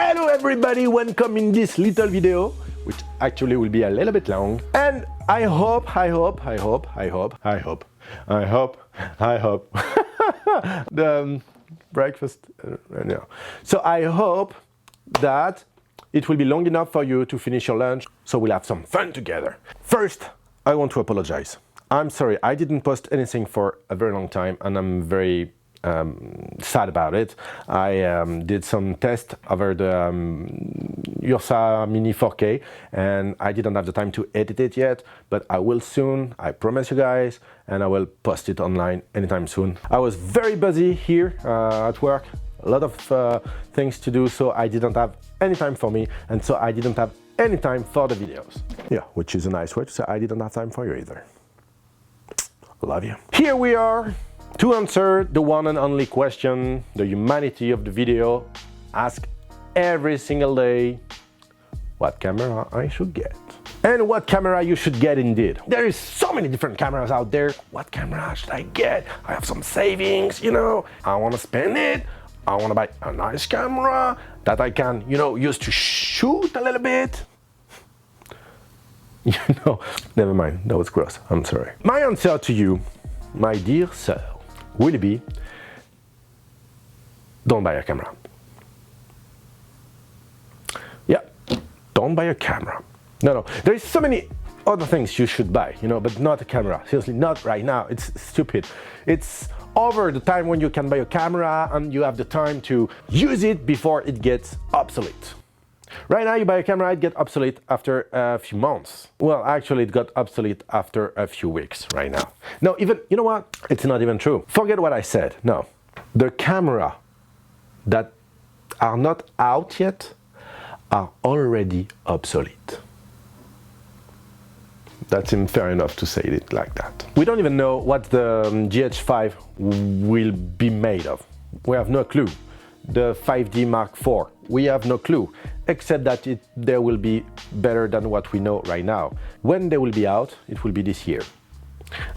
Hello everybody, welcome in this little video, which actually will be a little bit long. And I hope the breakfast, no. So I hope that it will be long enough for you to finish your lunch, so we'll have some fun together. First, I want to apologize. I'm sorry, I didn't post anything for a very long time, and I'm very sad about it. I did some tests over the Ursa Mini 4K, and I didn't have the time to edit it yet, but I will soon, I promise you guys, and I will post it online anytime soon. I was very busy here at work, a lot of things to do, so I didn't have any time for me, and so I didn't have any time for the videos. Yeah, which is a nice way to say I didn't have time for you either. Love you. Here we are to answer the one and only question, the humanity of the video. Ask every single day what camera I should get. And what camera you should get indeed. There is so many different cameras out there. What camera should I get? I have some savings, you know. I want to spend it. I want to buy a nice camera that I can, you know, use to shoot a little bit. You know, never mind, that was gross, I'm sorry. My answer to you, my dear sir, will be, don't buy a camera. Yeah, don't buy a camera. No, there is so many other things you should buy, you know, but not a camera. Seriously, not right now, it's stupid. It's over the time when you can buy a camera and you have the time to use it before it gets obsolete. Right now, you buy a camera, it gets obsolete after a few months. Well, actually, it got obsolete after a few weeks right now. No, even, you know what? It's not even true. Forget what I said. No, the camera that are not out yet are already obsolete. That seems fair enough to say it like that. We don't even know what the GH5 will be made of. We have no clue. The 5D Mark IV, we have no clue, except that there will be better than what we know right now. When they will be out, it will be this year.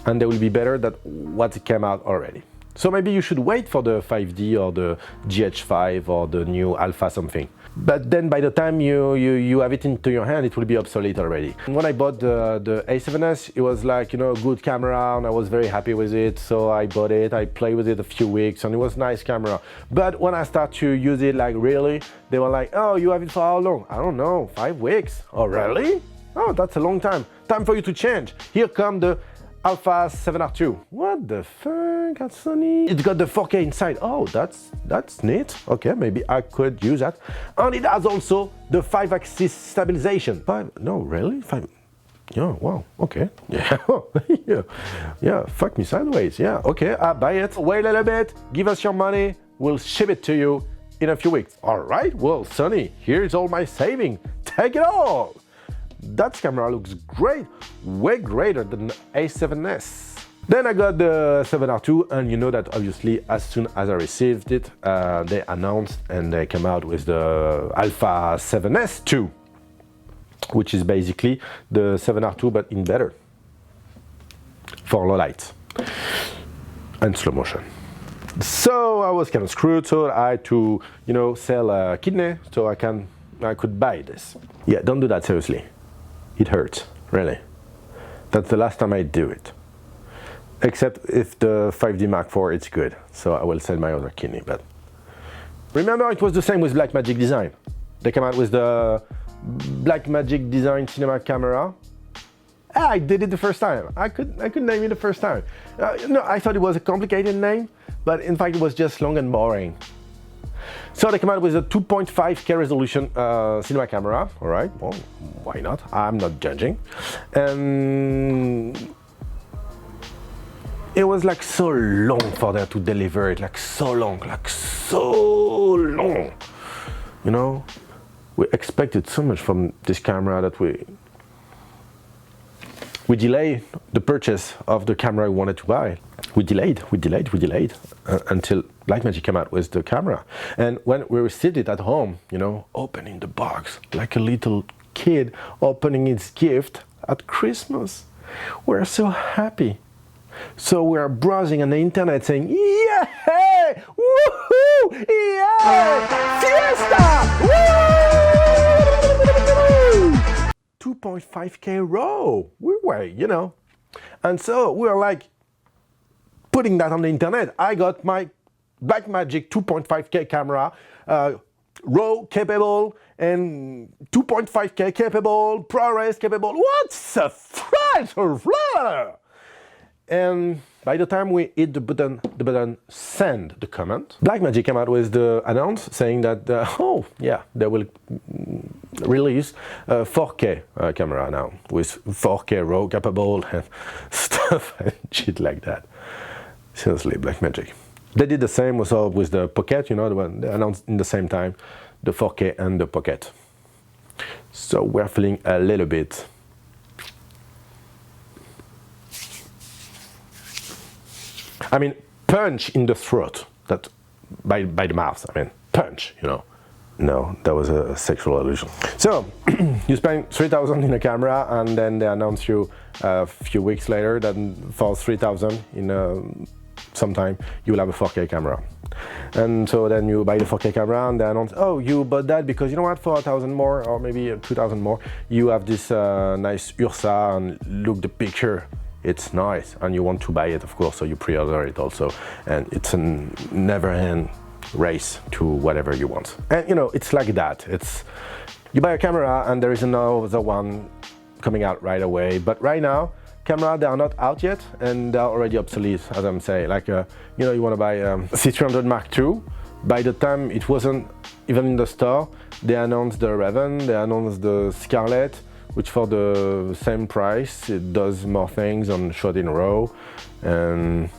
And they will be better than what came out already. So maybe you should wait for the 5D or the GH5 or the new Alpha something. But then by the time you have it into your hand, it will be obsolete already. And when I bought the A7S, it was like, you know, a good camera, and I was very happy with it. So I bought it, I played with it a few weeks, and it was a nice camera. But when I start to use it, like really, they were like, oh, you have it for how long? I don't know, 5 weeks. Oh, really? Oh, that's a long time. Time for you to change. Here come the Alpha 7R2. What the fuck? That's so neat. It's got the 4K inside. Oh, that's neat. Okay, maybe I could use that. And it has also the 5-axis stabilization. No, really? 5? Yeah, wow, okay. Yeah. Yeah, fuck me sideways. Yeah, okay, I buy it. Wait a little bit, give us your money, we'll ship it to you in a few weeks. All right, well, Sonny, here's all my saving. Take it all. That camera looks great, way greater than the A7S. Then I got the 7R2, and you know that obviously as soon as I received it, they announced and they came out with the Alpha 7S2, which is basically the 7R2 but in better, for low light and slow motion. So I was kind of screwed, so I had to, you know, sell a kidney so I could buy this. Yeah, don't do that seriously. It hurts, really. That's the last time I do it. Except if the 5D Mark IV, it's good. So I will sell my other kidney, but... Remember, it was the same with Blackmagic Design. They came out with the Blackmagic Design cinema camera. I did it the first time. I could name it the first time. No, I thought it was a complicated name, but in fact it was just long and boring. So they came out with a 2.5K resolution cinema camera. All right, well, why not? I'm not judging. And it was like so long for them to deliver it, like so long. You know, we expected so much from this camera that we delayed the purchase of the camera we wanted to buy. We delayed until Blackmagic came out with the camera. And when we received it at home, you know, opening the box like a little kid opening his gift at Christmas, we're so happy. So we're browsing on the internet saying, yeah, woohoo, yeah, fiesta, woo! 2.5K RAW. We were, you know. And so we were like putting that on the internet. I got my Blackmagic 2.5K camera, RAW capable and 2.5K capable, ProRes capable. What's a French? And by the time we hit the button send the comment, Blackmagic came out with the announce saying that, oh yeah, they will release a 4K camera now with 4K RAW capable and stuff and shit like that. Seriously, Blackmagic. They did the same also with the Pocket, you know, the one they announced in the same time, the 4K and the Pocket. So we're feeling a little bit punch in the throat, that by the mouth, punch, you know. No, that was a sexual allusion. So, you spend 3,000 in a camera and then they announce you a few weeks later that for 3,000 in some time you will have a 4K camera. And so then you buy the 4K camera and they announce, oh, you bought that because you know what, for 1,000 more or maybe 2,000 more, you have this nice Ursa and look the picture. It's nice and you want to buy it, of course, so you pre-order it also, and it's a never-end race to whatever you want. And you know, it's like that. It's you buy a camera and there is another one coming out right away, but right now camera, they are not out yet and they're already obsolete, as I'm saying. Like you know, you want to buy a C300 Mark II, by the time it wasn't even in the store, they announced the Raven, they announced the Scarlett, which for the same price, it does more things and shot in RAW. And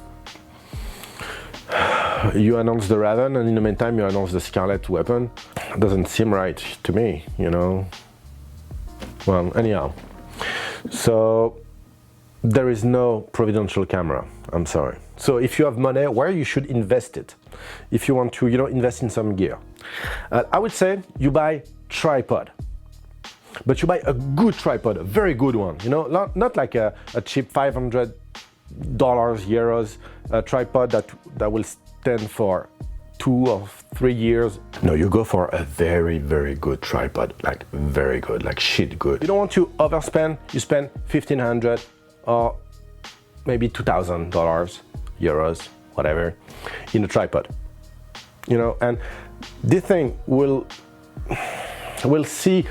you announce the Raven, and in the meantime, you announce the Scarlett weapon. It doesn't seem right to me, you know. Well, anyhow. So there is no providential camera. I'm sorry. So if you have money, where you should invest it? If you want to, you know, invest in some gear, I would say you buy tripod. But you buy a good tripod, a very good one, you know, not like a cheap $500, euros tripod that will stand for 2 or 3 years. No, you go for a very, very good tripod, like very good, like shit good. You don't want to overspend, you spend $1,500 or maybe $2,000, euros, whatever, in a tripod, you know, and this thing will see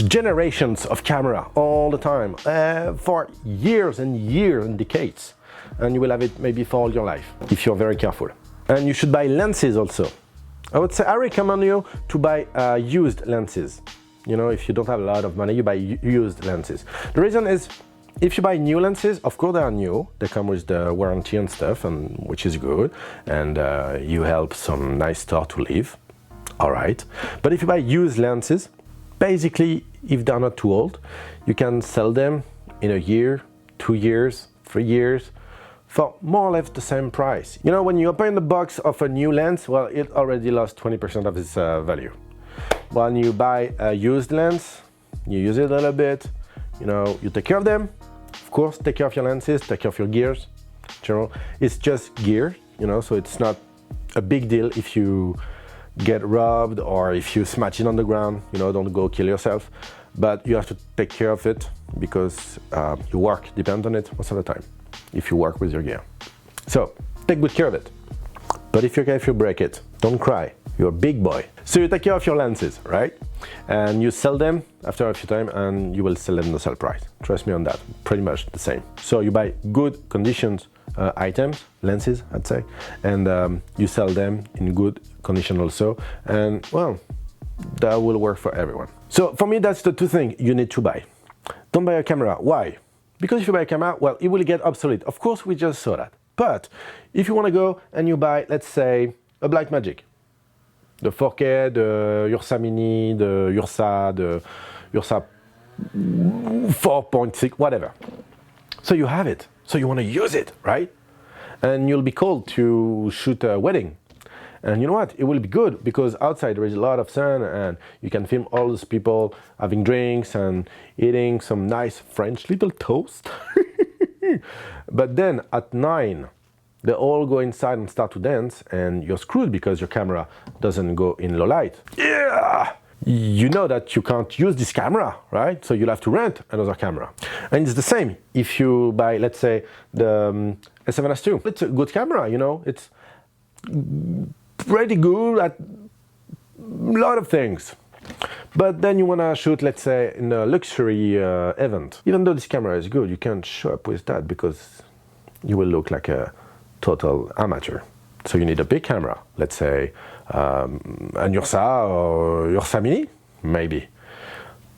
generations of camera all the time for years and years and decades, and you will have it maybe for all your life if you're very careful. And you should buy lenses also. I would say I recommend you to buy used lenses. You know, if you don't have a lot of money, you buy used lenses. The reason is, if you buy new lenses, of course they are new, they come with the warranty and stuff, and which is good, and you help some nice store to live. All right, but if you buy used lenses, basically, if they're not too old, you can sell them in a year, 2 years, 3 years, for more or less the same price. You know, when you open the box of a new lens, well, it already lost 20% of its value. When you buy a used lens, you use it a little bit, you know, you take care of them. Of course, take care of your lenses, take care of your gears. General, it's just gear, you know, so it's not a big deal if you get robbed or if you smash it on the ground, you know, don't go kill yourself. But you have to take care of it because your work depends on it most of the time, if you work with your gear. So take good care of it. But if you break it, don't cry, you're a big boy. So you take care of your lenses, right? And you sell them after a few times and you will sell them the sale price. Trust me on that, pretty much the same. So you buy good conditions items, lenses, I'd say, and you sell them in good condition also, and well, that will work for everyone. So for me, that's the two things you need to buy. Don't buy a camera. Why? Because if you buy a camera, well, it will get obsolete. Of course, we just saw that. But if you want to go and you buy, let's say, a Blackmagic, the 4K, the Ursa Mini, the Ursa 4.6, whatever. So you have it. So you want to use it, right? And you'll be called to shoot a wedding. And you know what? It will be good because outside there is a lot of sun and you can film all those people having drinks and eating some nice French little toast. But then at 9, they all go inside and start to dance and you're screwed because your camera doesn't go in low light. Yeah! you know that you can't use this camera, right? So you'll have to rent another camera. And it's the same if you buy, let's say, the A7S2. It's a good camera, you know, it's pretty good at a lot of things. But then you want to shoot, let's say, in a luxury event. Even though this camera is good, you can't show up with that because you will look like a total amateur. So you need a big camera, let's say an Ursa or Ursa Mini, maybe.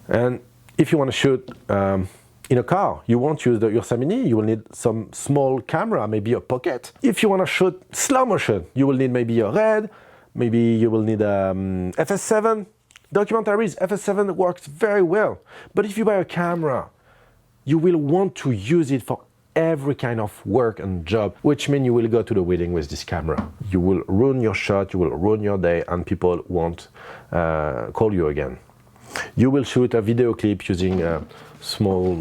And if you want to shoot in a car, you won't use the Ursa Mini, you will need some small camera, maybe a pocket. If you want to shoot slow motion, you will need maybe a RED, maybe you will need a FS7. Documentaries, FS7 works very well. But if you buy a camera, you will want to use it for every kind of work and job, which means you will go to the wedding with this camera. You will ruin your shot, you will ruin your day, and people won't call you again. You will shoot a video clip using a small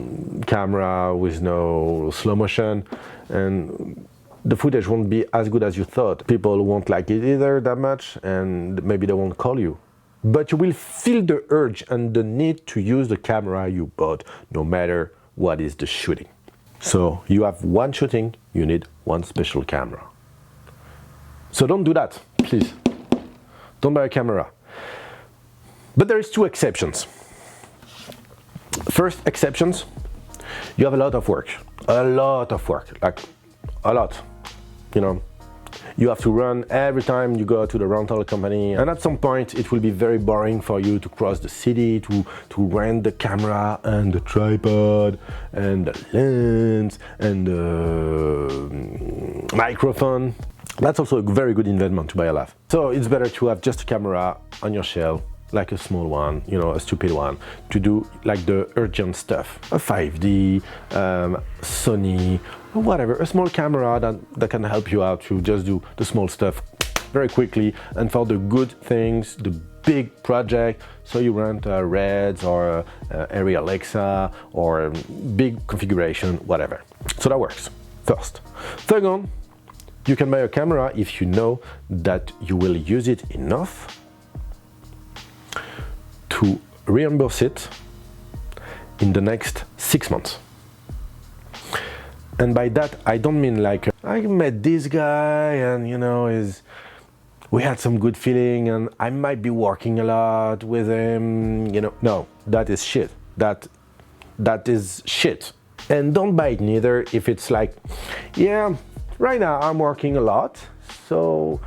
camera with no slow motion, and the footage won't be as good as you thought. People won't like it either that much, and maybe they won't call you. But you will feel the urge and the need to use the camera you bought, no matter what is the shooting. So you have one shooting, you need one special camera. So don't do that, please. Don't buy a camera. But there is two exceptions. First exceptions, you have a lot of work, like a lot, you know. You have to run every time you go to the rental company, and at some point it will be very boring for you to cross the city to rent the camera and the tripod and the lens and the microphone. That's also a very good investment to buy a lot. So it's better to have just a camera on your shelf, like a small one, you know, a stupid one, to do like the urgent stuff. A 5D, Sony, whatever, a small camera that can help you out to just do the small stuff very quickly, and for the good things, the big project, so you rent a Reds or Arri Alexa or a big configuration, whatever. So that works, first. Second, you can buy a camera if you know that you will use it enough to reimburse it in the next 6 months. And by that, I don't mean like, I met this guy and, you know, we had some good feeling and I might be working a lot with him, you know. No, that is shit. That is shit. And don't buy it neither if it's like, yeah, right now I'm working a lot, so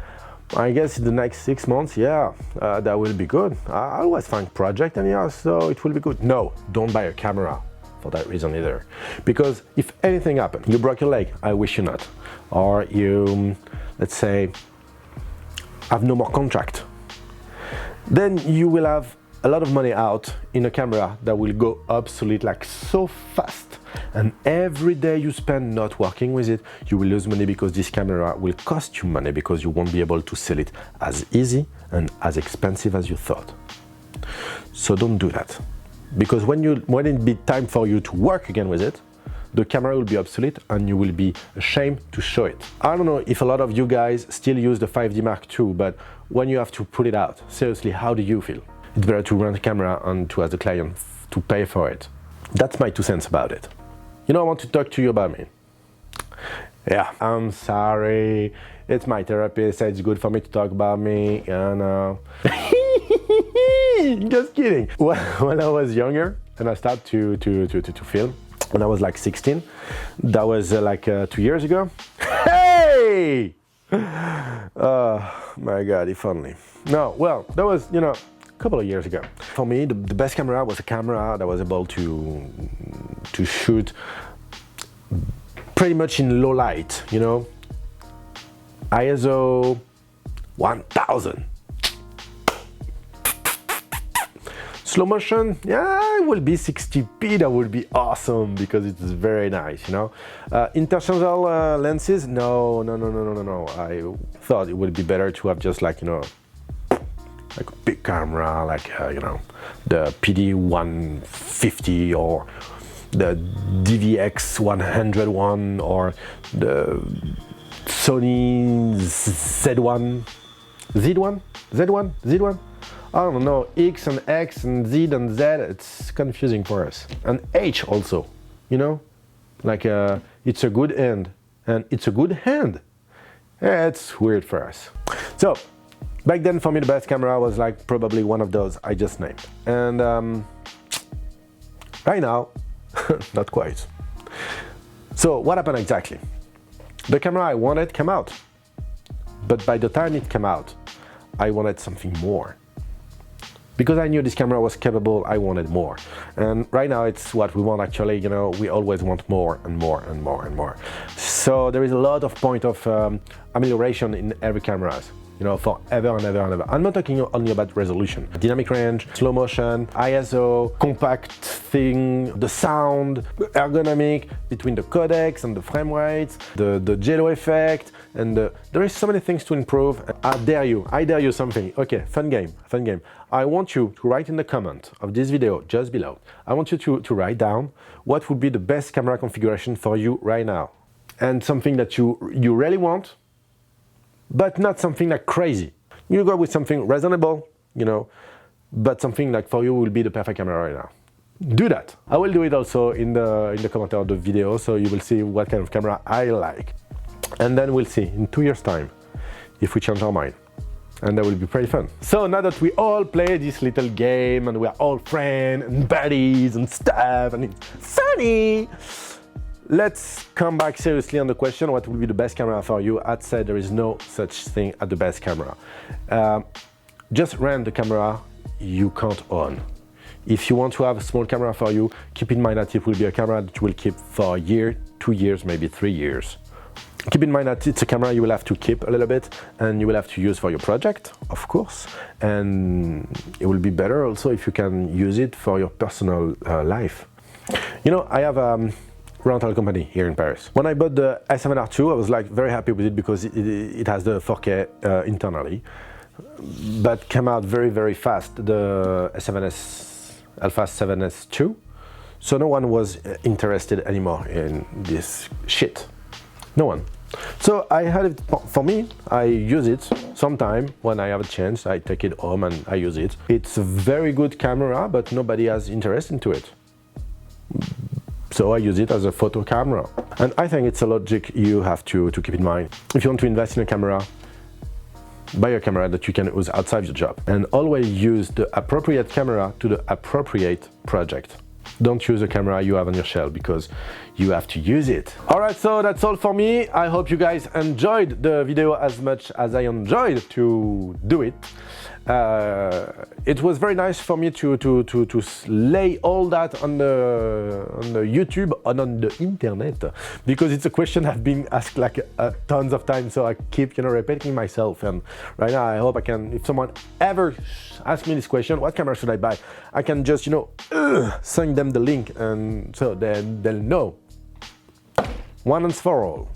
I guess in the next 6 months, yeah, that will be good. I always find project and yeah, so it will be good. No, don't buy a camera for that reason either. Because if anything happened, you broke your leg, I wish you not. Or you, let's say, have no more contract. Then you will have a lot of money out in a camera that will go obsolete like so fast. And every day you spend not working with it, you will lose money because this camera will cost you money because you won't be able to sell it as easy and as expensive as you thought. So don't do that. Because when it be time for you to work again with it, the camera will be obsolete and you will be ashamed to show it. I don't know if a lot of you guys still use the 5D Mark II, but when you have to put it out, seriously, how do you feel? It's better to rent a camera and to ask the client to pay for it. That's my 2 cents about it. You know, I want to talk to you about me. Yeah, I'm sorry. It's my therapist, so it's good for me to talk about me, you know. Just kidding. When I was younger and I started to film, when I was like 16, that was like 2 years ago. Hey! Oh my God, if only. No, well, that was, you know, a couple of years ago. For me, the best camera was a camera that was able to shoot pretty much in low light, you know. ISO 1000. Slow motion, yeah, it will be 60p, that would be awesome because it's very nice, you know. Interchangeable lenses, no. I thought it would be better to have just like, you know, like a big camera, like, you know, the PD150 or the DVX 101 or the Sony Z1, I don't know, X and X and Z and Z, it's confusing for us. And H also, you know, like it's a good end and it's a good hand. Yeah, it's weird for us. So back then for me the best camera was like probably one of those I just named. And right now, not quite. So what happened exactly? The camera I wanted came out. But by the time it came out, I wanted something more. Because I knew this camera was capable, I wanted more. And right now it's what we want actually, you know, we always want more and more and more and more. So there is a lot of point of amelioration in every camera, you know, forever and ever and ever. I'm not talking only about resolution. Dynamic range, slow motion, ISO, compact thing, the sound, ergonomic between the codecs and the frame rates, the jello effect, and there is so many things to improve. I dare you something. Okay, fun game. I want you to write in the comment of this video just below. I want you to write down what would be the best camera configuration for you right now. And something that you really want, but not something like crazy. You go with something reasonable, you know, but something like for you will be the perfect camera right now. Do that. I will do it also in the comment of the video, so you will see what kind of camera I like. And then we'll see in 2 years' time if we change our mind. And that will be pretty fun. So now that we all play this little game and we are all friends and buddies and stuff and it's funny, let's come back seriously on the question, what will be the best camera for you? I'd say there is no such thing as the best camera. Just rent the camera you can't own. If you want to have a small camera for you, keep in mind that it will be a camera that you will keep for a year, 2 years, maybe 3 years. Keep in mind that it's a camera you will have to keep a little bit and you will have to use for your project, of course. And it will be better also if you can use it for your personal life. You know, I have a rental company here in Paris. When I bought the A7S2, I was like very happy with it because it has the 4K internally, but came out very, very fast, the Alpha 7S2. So no one was interested anymore in this shit. No one. So I had it, for me, I use it sometime when I have a chance, I take it home and I use it. It's a very good camera, but nobody has interest into it. So I use it as a photo camera. And I think it's a logic you have to keep in mind. If you want to invest in a camera, buy a camera that you can use outside your job. And always use the appropriate camera to the appropriate project. Don't use a camera you have on your shelf because you have to use it. Alright, so that's all for me. I hope you guys enjoyed the video as much as I enjoyed to do it. It was very nice for me to lay all that on the YouTube and on the internet, because it's a question I've been asked like tons of times, so I keep, you know, repeating myself. And right now I hope I can, if someone ever asks me this question, what camera should I buy, I can just, you know, send them the link, and so then they'll know one and for all.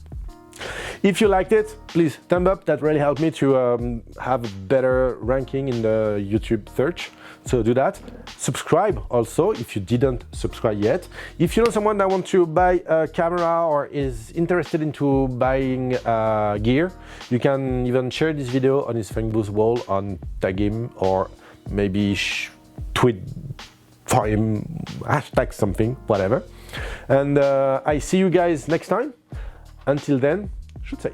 If you liked it, please thumb up, that really helped me to have a better ranking in the YouTube search, so do that. Subscribe also if you didn't subscribe yet. If you know someone that wants to buy a camera or is interested into buying gear, you can even share this video on his Facebook wall and tag him, or maybe tweet for him, hashtag something, whatever. And I see you guys next time. Until then, shoot safe.